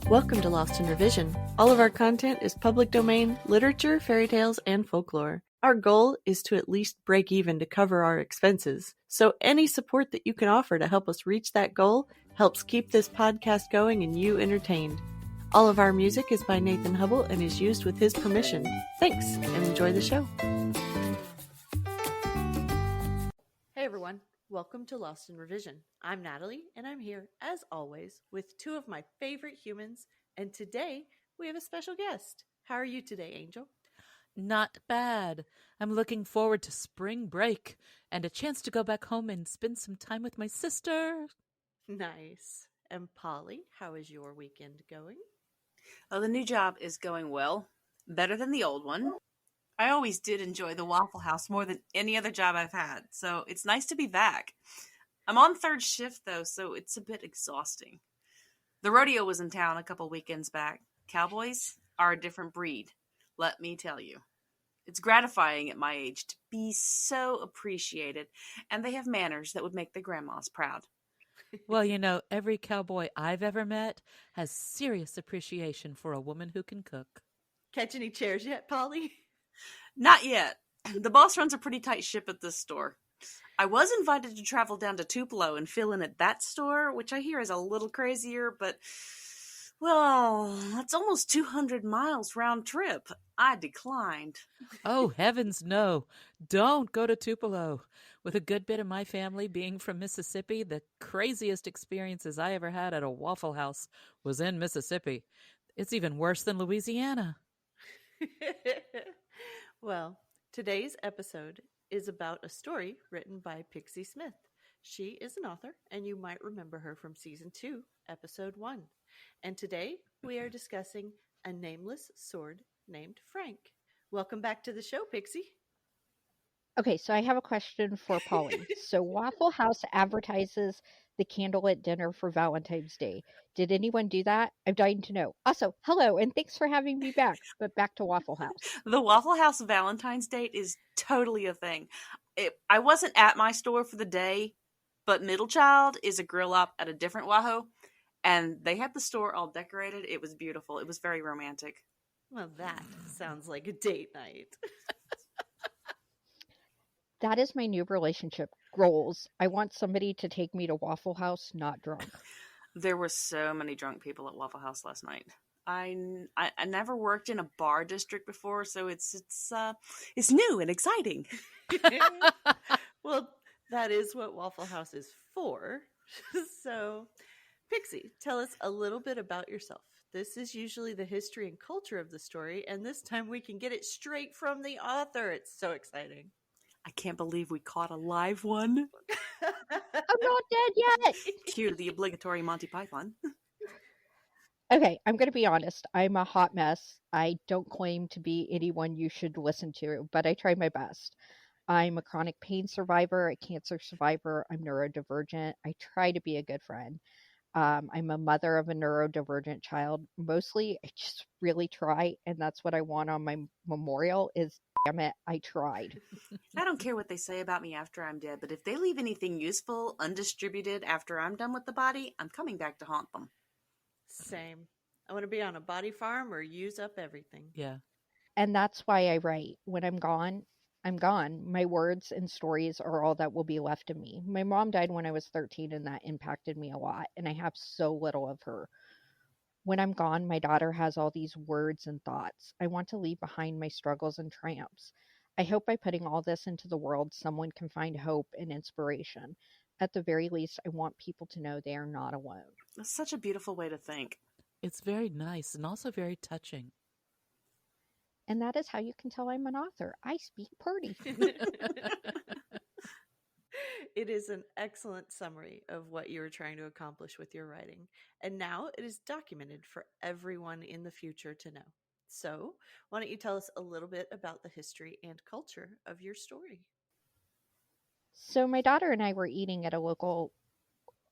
Welcome to Lost in Revision. All of our content is public domain, literature, fairy tales, and folklore. Our goal is to at least break even to cover our expenses, so any support that you can offer to help us reach that goal helps keep this podcast going and you entertained. All of our music is by Nathan Hubble and is used with his permission. Thanks, and enjoy the show. Hey everyone, welcome to Lost in Revision. I'm Natalie, and I'm here, as always, with two of my favorite humans, and today we have a special guest. How are you today, Angel? Not bad. I'm looking forward to spring break and a chance to go back home and spend some time with my sister. Nice. And Polly, how is your weekend going? Oh, the new job is going well. Better than the old one. I always did enjoy the Waffle House more than any other job I've had, so it's nice to be back. I'm on third shift, though, so it's a bit exhausting. The rodeo was in town a couple weekends back. Cowboys are a different breed, let me tell you. It's gratifying at my age to be so appreciated, and they have manners that would make the grandmas proud. Well, you know, every cowboy I've ever met has serious appreciation for a woman who can cook. Catch any chairs yet, Polly? Not yet. The boss runs a pretty tight ship at this store. I was invited to travel down to Tupelo and fill in at that store, which I hear is a little crazier, but, well, that's almost 200 miles round trip. I declined. Oh, heavens no. Don't go to Tupelo. With a good bit of my family being from Mississippi, the craziest experiences I ever had at a Waffle House was in Mississippi. It's even worse than Louisiana. Well, today's episode is about a story written by Pixie Smith. She is an author, and you might remember her from Season 2, Episode 1. And today we are discussing A Nameless Sword Named Frank. Welcome back to the show, Pixie. Okay, so I have a question for Polly. So Waffle House advertises the candlelit dinner for Valentine's Day. Did anyone do that? I'm dying to know. Also, hello, and thanks for having me back. But back to Waffle House. The Waffle House Valentine's date is totally a thing. I wasn't at my store for the day, but Middle Child is a grill up at a different Wahoo, and they had the store all decorated. It was beautiful. It was very romantic. Well, that sounds like a date night. That is my new relationship goals. I want somebody to take me to Waffle House, not drunk. There were so many drunk people at Waffle House last night. I never worked in a bar district before, so it's new and exciting. Well, that is what Waffle House is for. So, Pixie, tell us a little bit about yourself. This is usually the history and culture of the story, and this time we can get it straight from the author. It's so exciting. I can't believe we caught a live one. I'm not dead yet. Cue the obligatory Monty Python. Okay, I'm going to be honest. I'm a hot mess. I don't claim to be anyone you should listen to, but I try my best. I'm a chronic pain survivor, a cancer survivor. I'm neurodivergent. I try to be a good friend. I'm a mother of a neurodivergent child. Mostly, I just really try, and that's what I want on my memorial is, damn it, I tried. I don't care what they say about me after I'm dead, but if they leave anything useful, undistributed after I'm done with the body, I'm coming back to haunt them. Same. I want to be on a body farm or use up everything. Yeah. And that's why I write. When I'm gone, I'm gone. My words and stories are all that will be left of me. My mom died when I was 13, and that impacted me a lot, and I have so little of her. When I'm gone, my daughter has all these words and thoughts. I want to leave behind my struggles and triumphs. I hope by putting all this into the world, someone can find hope and inspiration. At the very least, I want people to know they are not alone. That's such a beautiful way to think. It's very nice and also very touching. And that is how you can tell I'm an author. I speak pretty. It is an excellent summary of what you were trying to accomplish with your writing. And now it is documented for everyone in the future to know. So, why don't you tell us a little bit about the history and culture of your story? So my daughter and I were eating at a local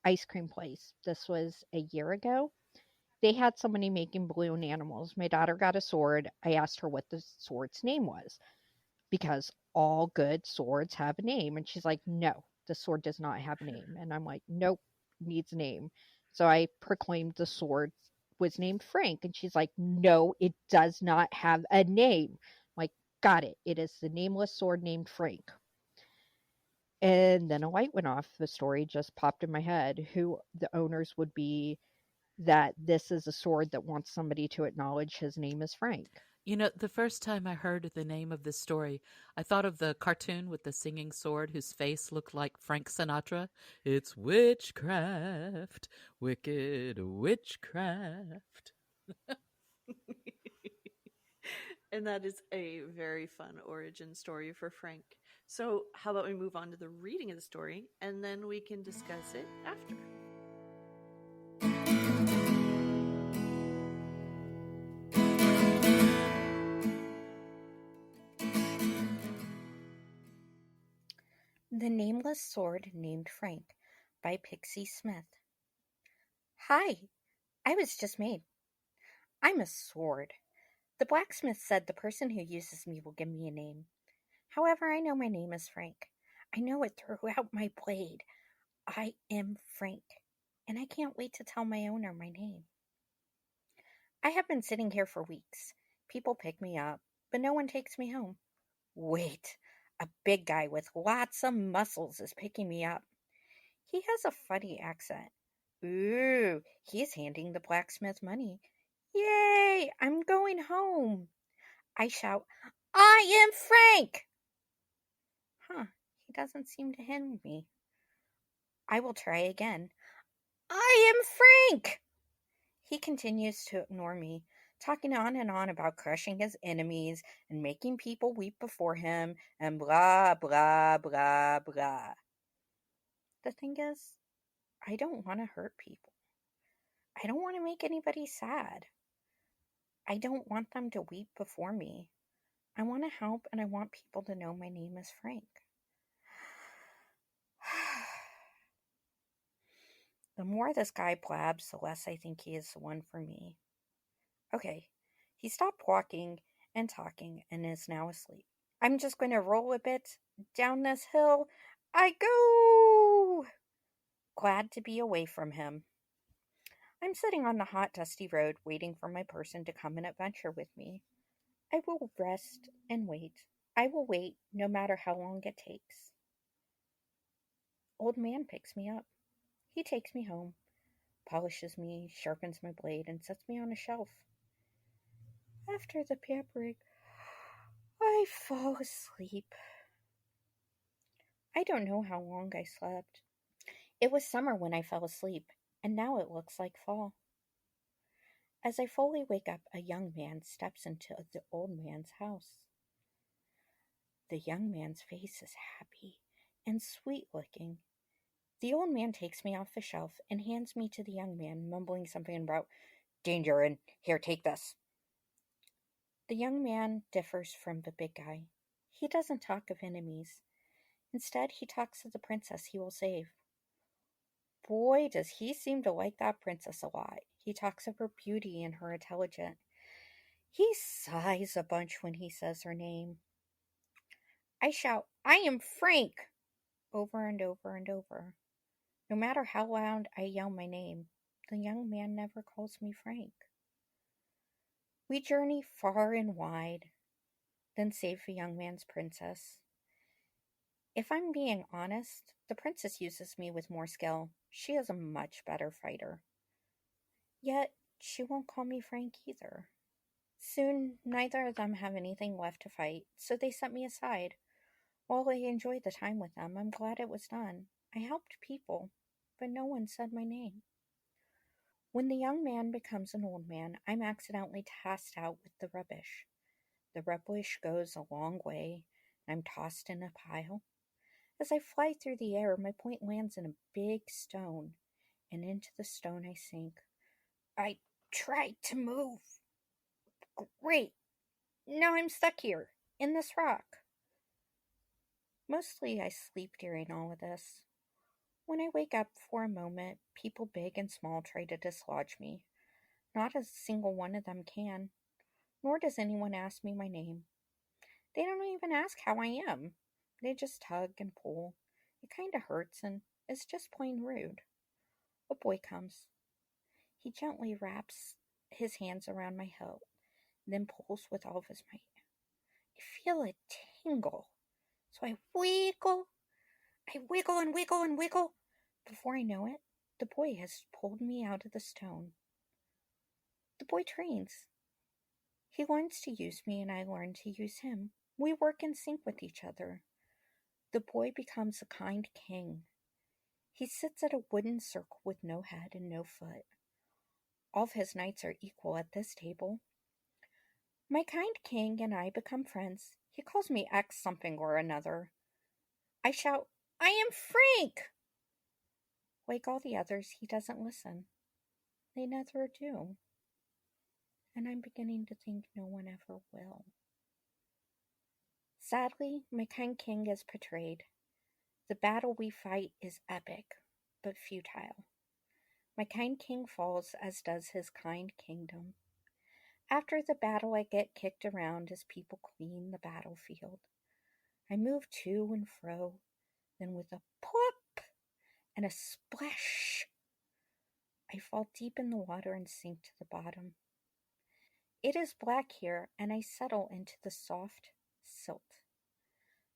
ice cream place. This was a year ago. They had somebody making balloon animals. My daughter got a sword. I asked her what the sword's name was because all good swords have a name. And she's like, no, the sword does not have a name. And I'm like, nope, needs a name. So I proclaimed the sword was named Frank. And she's like, no, it does not have a name. I'm like, got it. It is the nameless sword named Frank. And then a light went off. The story just popped in my head. Who the owners would be, that this is a sword that wants somebody to acknowledge his name is Frank. You know, the first time I heard the name of this story, I thought of the cartoon with the singing sword whose face looked like Frank Sinatra. It's witchcraft, wicked witchcraft. And that is a very fun origin story for Frank. So, how about we move on to the reading of the story and then we can discuss it after? The Nameless Sword Named Frank by Pixie Smith. Hi, I was just made. I'm a sword. The blacksmith said the person who uses me will give me a name. However, I know my name is Frank. I know it throughout my blade. I am Frank, and I can't wait to tell my owner my name. I have been sitting here for weeks. People pick me up, but no one takes me home. Wait, a big guy with lots of muscles is picking me up. He has a funny accent. Ooh, he's handing the blacksmith money. Yay, I'm going home. I shout, I am Frank! Huh, he doesn't seem to hear me. I will try again. I am Frank! He continues to ignore me, talking on and on about crushing his enemies and making people weep before him and blah, blah, blah, blah. The thing is, I don't want to hurt people. I don't want to make anybody sad. I don't want them to weep before me. I want to help and I want people to know my name is Frank. The more this guy blabs, the less I think he is the one for me. Okay, he stopped walking and talking and is now asleep. I'm just going to roll a bit down this hill. I go! Glad to be away from him. I'm sitting on the hot, dusty road waiting for my person to come and adventure with me. I will rest and wait. I will wait no matter how long it takes. Old man picks me up. He takes me home, polishes me, sharpens my blade, and sets me on a shelf. After the pampering, I fall asleep. I don't know how long I slept. It was summer when I fell asleep, and now it looks like fall. As I fully wake up, a young man steps into the old man's house. The young man's face is happy and sweet-looking. The old man takes me off the shelf and hands me to the young man, mumbling something about danger and here, take this. The young man differs from the big guy. He doesn't talk of enemies. Instead, he talks of the princess he will save. Boy, does he seem to like that princess a lot. He talks of her beauty and her intelligence. He sighs a bunch when he says her name. I shout, I am Frank! Over and over and over. No matter how loud I yell my name, the young man never calls me Frank. We journey far and wide, then save the young man's princess. If I'm being honest, the princess uses me with more skill. She is a much better fighter. Yet, she won't call me Frank either. Soon, neither of them have anything left to fight, so they set me aside. While I enjoyed the time with them, I'm glad it was done. I helped people, but no one said my name. When the young man becomes an old man, I'm accidentally tossed out with the rubbish. The rubbish goes a long way, and I'm tossed in a pile. As I fly through the air, my point lands in a big stone, and into the stone I sink. I tried to move. Great. Now I'm stuck here, in this rock. Mostly I sleep during all of this. When I wake up for a moment, people big and small try to dislodge me. Not a single one of them can, nor does anyone ask me my name. They don't even ask how I am. They just tug and pull. It kind of hurts and is just plain rude. A boy comes. He gently wraps his hands around my hilt, then pulls with all of his might. I feel a tingle, so I wiggle and wiggle and wiggle. Before I know it, the boy has pulled me out of the stone. The boy trains. He learns to use me and I learn to use him. We work in sync with each other. The boy becomes a kind king. He sits at a wooden circle with no head and no foot. All of his knights are equal at this table. My kind king and I become friends. He calls me X something or another. I shout, "I am Frank!" Like all the others, he doesn't listen. They never do. And I'm beginning to think no one ever will. Sadly, my kind king is betrayed. The battle we fight is epic, but futile. My kind king falls, as does his kind kingdom. After the battle, I get kicked around as people clean the battlefield. I move to and fro, then with a pop and a splash, I fall deep in the water and sink to the bottom. It is black here, and I settle into the soft silt.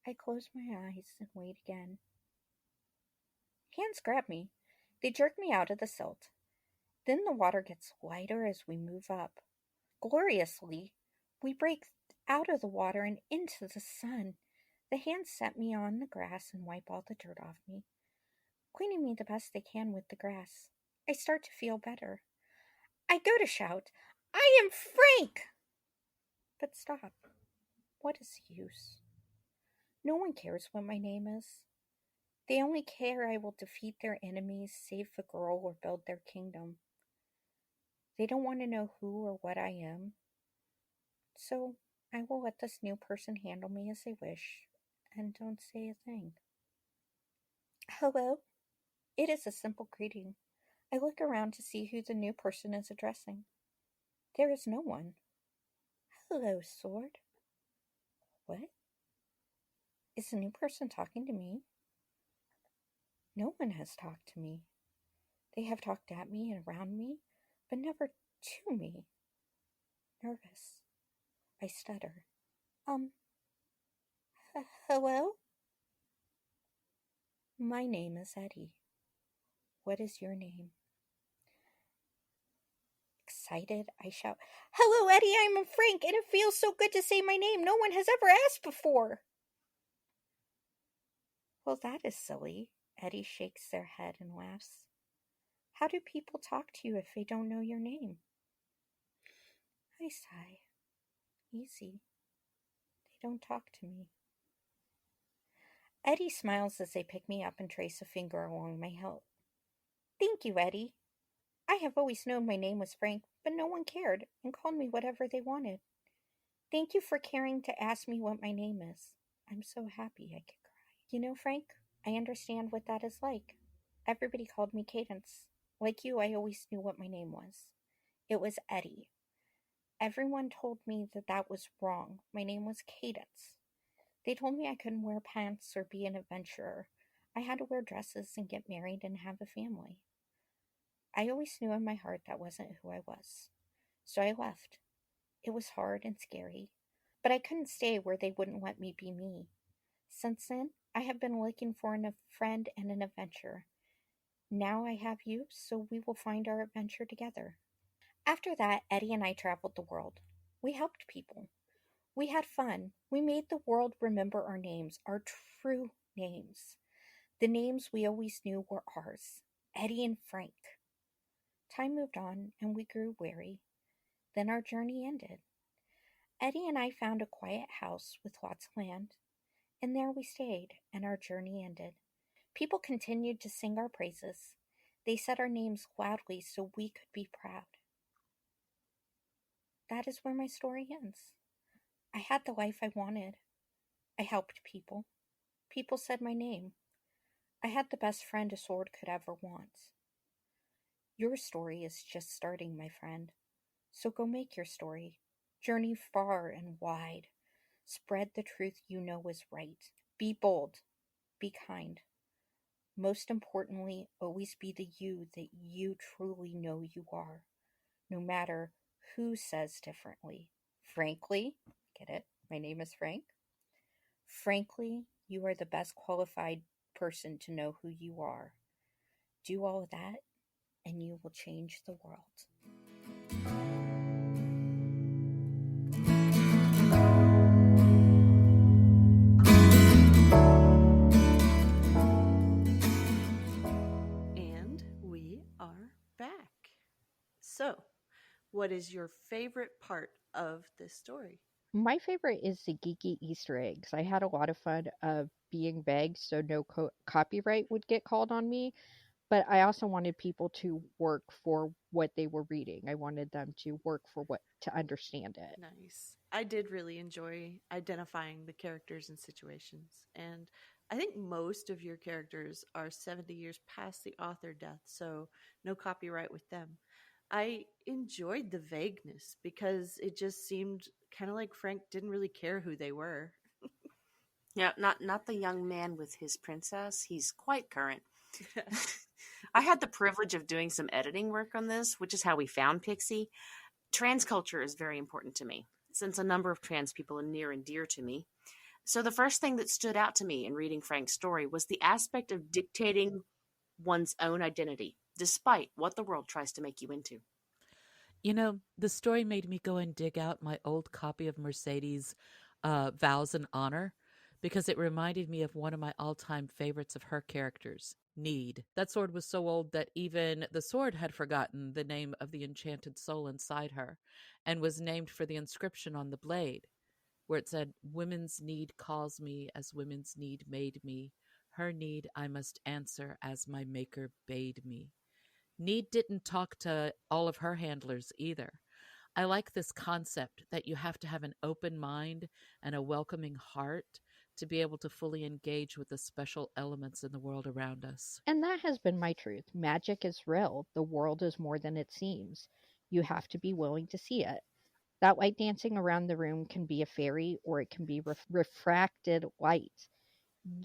I close my eyes and wait again. Hands grab me. They jerk me out of the silt. Then the water gets lighter as we move up. Gloriously, we break out of the water and into the sun. The hands set me on the grass and wipe all the dirt off me, cleaning me the best they can with the grass. I start to feel better. I go to shout, "I am Frank!" But stop. What is the use? No one cares what my name is. They only care I will defeat their enemies, save the girl, or build their kingdom. They don't want to know who or what I am. So I will let this new person handle me as they wish, and don't say a thing. Hello? It is a simple greeting. I look around to see who the new person is addressing. There is no one. Hello, sword. What? Is the new person talking to me? No one has talked to me. They have talked at me and around me, but never to me. Nervous. I stutter. Hello? My name is Eddie. What is your name? Excited, I shout, "Hello, Eddie, I'm Frank, and it feels so good to say my name. No one has ever asked before." Well, that is silly. Eddie shakes their head and laughs. How do people talk to you if they don't know your name? I sigh. Easy. They don't talk to me. Eddie smiles as they pick me up and trace a finger along my hilt. Thank you, Eddie. I have always known my name was Frank, but no one cared and called me whatever they wanted. Thank you for caring to ask me what my name is. I'm so happy I could cry. You know, Frank, I understand what that is like. Everybody called me Cadence. Like you, I always knew what my name was. It was Eddie. Everyone told me that that was wrong. My name was Cadence. They told me I couldn't wear pants or be an adventurer. I had to wear dresses and get married and have a family. I always knew in my heart that wasn't who I was. So I left. It was hard and scary, but I couldn't stay where they wouldn't let me be me. Since then, I have been looking for a friend and an adventure. Now I have you, so we will find our adventure together. After that, Eddie and I traveled the world. We helped people. We had fun. We made the world remember our names, our true names. The names we always knew were ours, Eddie and Frank. Time moved on, and we grew weary. Then our journey ended. Eddie and I found a quiet house with lots of land, and there we stayed, and our journey ended. People continued to sing our praises. They said our names loudly so we could be proud. That is where my story ends. I had the life I wanted. I helped people. People said my name. I had the best friend a sword could ever want. Your story is just starting, my friend. So go make your story. Journey far and wide. Spread the truth you know is right. Be bold. Be kind. Most importantly, always be the you that you truly know you are, no matter Who says differently? Frankly, get it? My name is Frank. Frankly, you are the best qualified person to know who you are. Do all that, and you will change the world. And we are back. So, what is your favorite part of this story? My favorite is the geeky Easter eggs. I had a lot of fun of being vague so no copyright would get called on me, but I also wanted people to work for what they were reading. I wanted them to work for what to understand it. Nice. I did really enjoy identifying the characters and situations. And I think most of your characters are 70 years past the author death, so no copyright with them. I enjoyed the vagueness because it just seemed kind of like Frank didn't really care who they were. Yeah, not the young man with his princess. He's quite current. I had the privilege of doing some editing work on this, which is how we found Pixie. Trans culture is very important to me, since a number of trans people are near and dear to me. So the first thing that stood out to me in reading Frank's story was the aspect of dictating one's own identity, despite what the world tries to make you into. You know, the story made me go and dig out my old copy of Mercedes' Vows and Honor because it reminded me of one of my all-time favorites of her characters, Need. That sword was so old that even the sword had forgotten the name of the enchanted soul inside her and was named for the inscription on the blade, where it said, "Women's need calls me as women's need made me. Her need I must answer as my maker bade me." Need didn't talk to all of her handlers either. I like this concept that you have to have an open mind and a welcoming heart to be able to fully engage with the special elements in the world around us. And that has been my truth. Magic is real. The world is more than it seems. You have to be willing to see it. That light dancing around the room can be a fairy or it can be refracted light.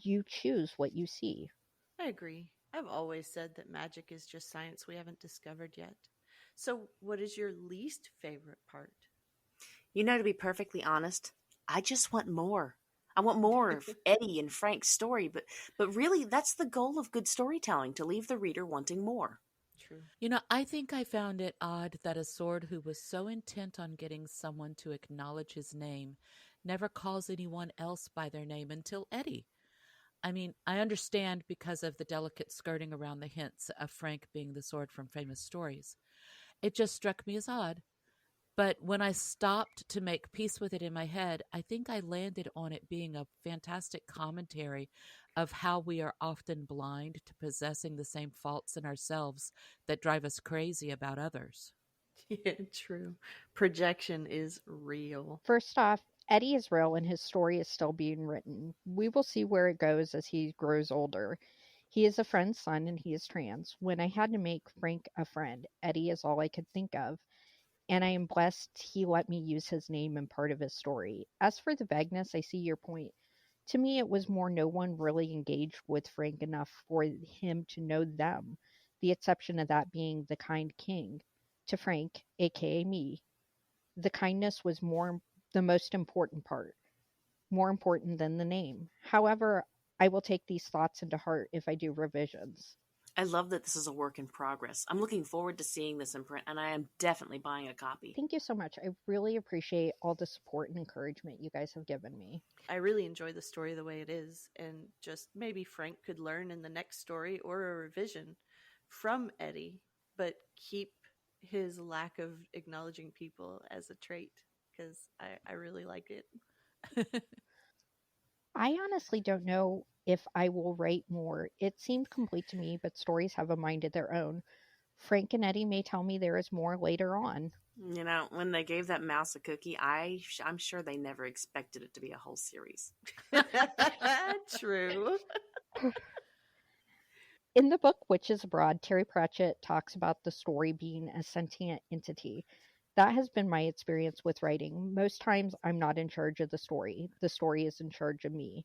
You choose what you see. I agree. I've always said that magic is just science we haven't discovered yet. So, what is your least favorite part? You know, to be perfectly honest, I just want more. I want more of Eddie and Frank's story, but really that's the goal of good storytelling, to leave the reader wanting more. True. You know, I think I found it odd that a sword who was so intent on getting someone to acknowledge his name never calls anyone else by their name until Eddie. I mean, I understand because of the delicate skirting around the hints of Frank being the sword from famous stories. It just struck me as odd. But when I stopped to make peace with it in my head, I think I landed on it being a fantastic commentary of how we are often blind to possessing the same faults in ourselves that drive us crazy about others. Yeah, true. Projection is real. First off, Eddie is real and his story is still being written. We will see where it goes as he grows older. He is a friend's son and he is trans. When I had to make Frank a friend, Eddie is all I could think of. And I am blessed he let me use his name in part of his story. As for the vagueness, I see your point. To me, it was more no one really engaged with Frank enough for him to know them, the exception of that being the kind king. To Frank, aka me, the kindness was the most important part, more important than the name. However, I will take these thoughts into heart if I do revisions. I love that this is a work in progress. I'm looking forward to seeing this in print, and I am definitely buying a copy. Thank you so much. I really appreciate all the support and encouragement you guys have given me. I really enjoy the story the way it is, and just maybe Frank could learn in the next story or a revision from Eddie, but keep his lack of acknowledging people as a trait, because I really like it. I honestly don't know if I will write more. It seemed complete to me, but stories have a mind of their own. Frank and Eddie may tell me there is more later on. You know, when they gave that mouse a cookie, I'm sure they never expected it to be a whole series. True. In the book Witches Abroad, Terry Pratchett talks about the story being a sentient entity. That has been my experience with writing. Most times I'm not in charge of the story. The story is in charge of me.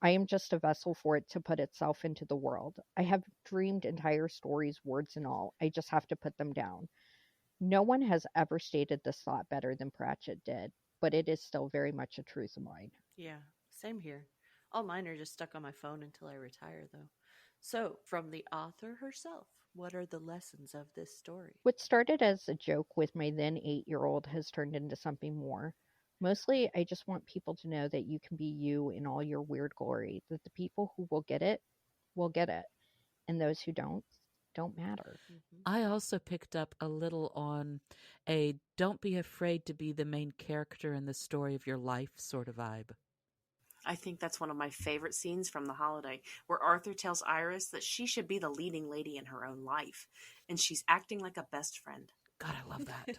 I am just a vessel for it to put itself into the world. I have dreamed entire stories, words and all. I just have to put them down. No one has ever stated this thought better than Pratchett did, but it is still very much a truth of mine. Yeah, same here. All mine are just stuck on my phone until I retire, though. So, from the author herself, what are the lessons of this story? What started as a joke with my then 8-year-old has turned into something more. Mostly, I just want people to know that you can be you in all your weird glory, that the people who will get it, and those who don't matter. I also picked up a little on a don't be afraid to be the main character in the story of your life sort of vibe. I think that's one of my favorite scenes from The Holiday, where Arthur tells Iris that she should be the leading lady in her own life, and she's acting like a best friend. God, I love that.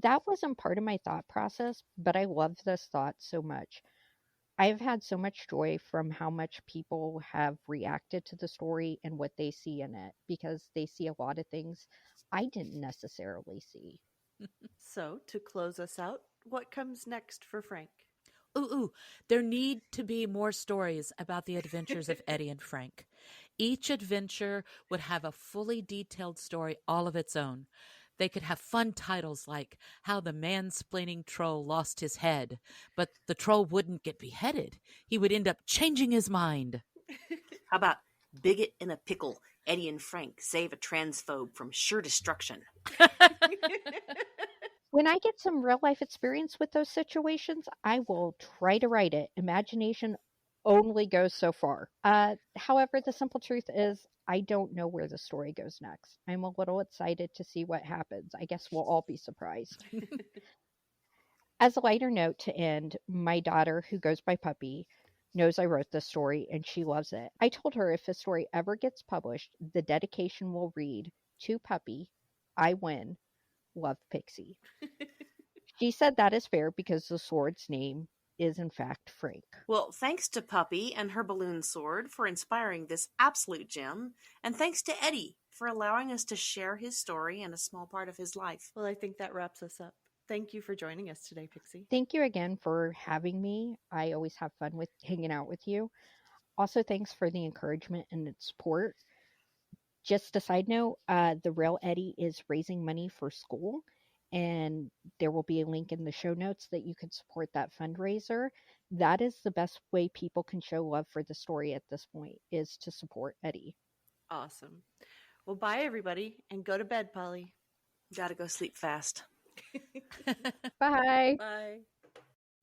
That wasn't part of my thought process, but I love this thought so much. I've had so much joy from how much people have reacted to the story and what they see in it, because they see a lot of things I didn't necessarily see. So, to close us out, what comes next for Frank? Ooh, there need to be more stories about the adventures of Eddie and Frank. Each adventure would have a fully detailed story all of its own. They could have fun titles like How the Mansplaining Troll Lost His Head, but the troll wouldn't get beheaded. He would end up changing his mind. How about Bigot in a Pickle? Eddie and Frank save a transphobe from sure destruction. When I get some real life experience with those situations, I will try to write it. Imagination only goes so far. However, the simple truth is, I don't know where the story goes next. I'm a little excited to see what happens. I guess we'll all be surprised. As a lighter note to end, my daughter, who goes by Puppy, knows I wrote this story and she loves it. I told her if the story ever gets published, the dedication will read, "To Puppy, I win. Love, Pixie." She said that is fair because the sword's name is in fact Frank. Well, thanks to Puppy and her balloon sword for inspiring this absolute gem, and thanks to Eddie for allowing us to share his story and a small part of his life. Well, I think that wraps us up. Thank you for joining us today, Pixie. Thank you again for having me. I always have fun with hanging out with you. Also, thanks for the encouragement and support. Just a side note, the Real Eddie is raising money for school, and there will be a link in the show notes that you can support that fundraiser. That is the best way people can show love for the story at this point, is to support Eddie. Awesome. Well, bye, everybody, and go to bed, Polly. Gotta go sleep fast. Bye. Bye.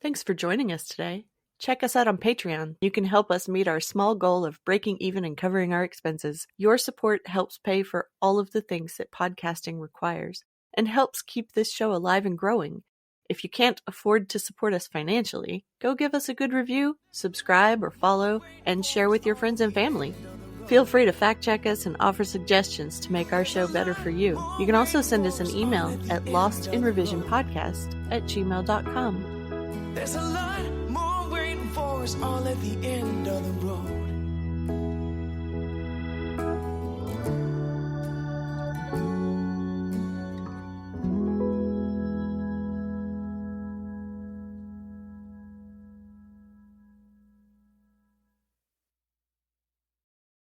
Thanks for joining us today. Check us out on Patreon. You can help us meet our small goal of breaking even and covering our expenses. Your support helps pay for all of the things that podcasting requires and helps keep this show alive and growing. If you can't afford to support us financially, go give us a good review, subscribe or follow, and share with your friends and family. Feel free to fact check us and offer suggestions to make our show better for you. You can also send us an email at lostinrevisionpodcast@gmail.com. There's a lot more waiting for us all at the end of the road.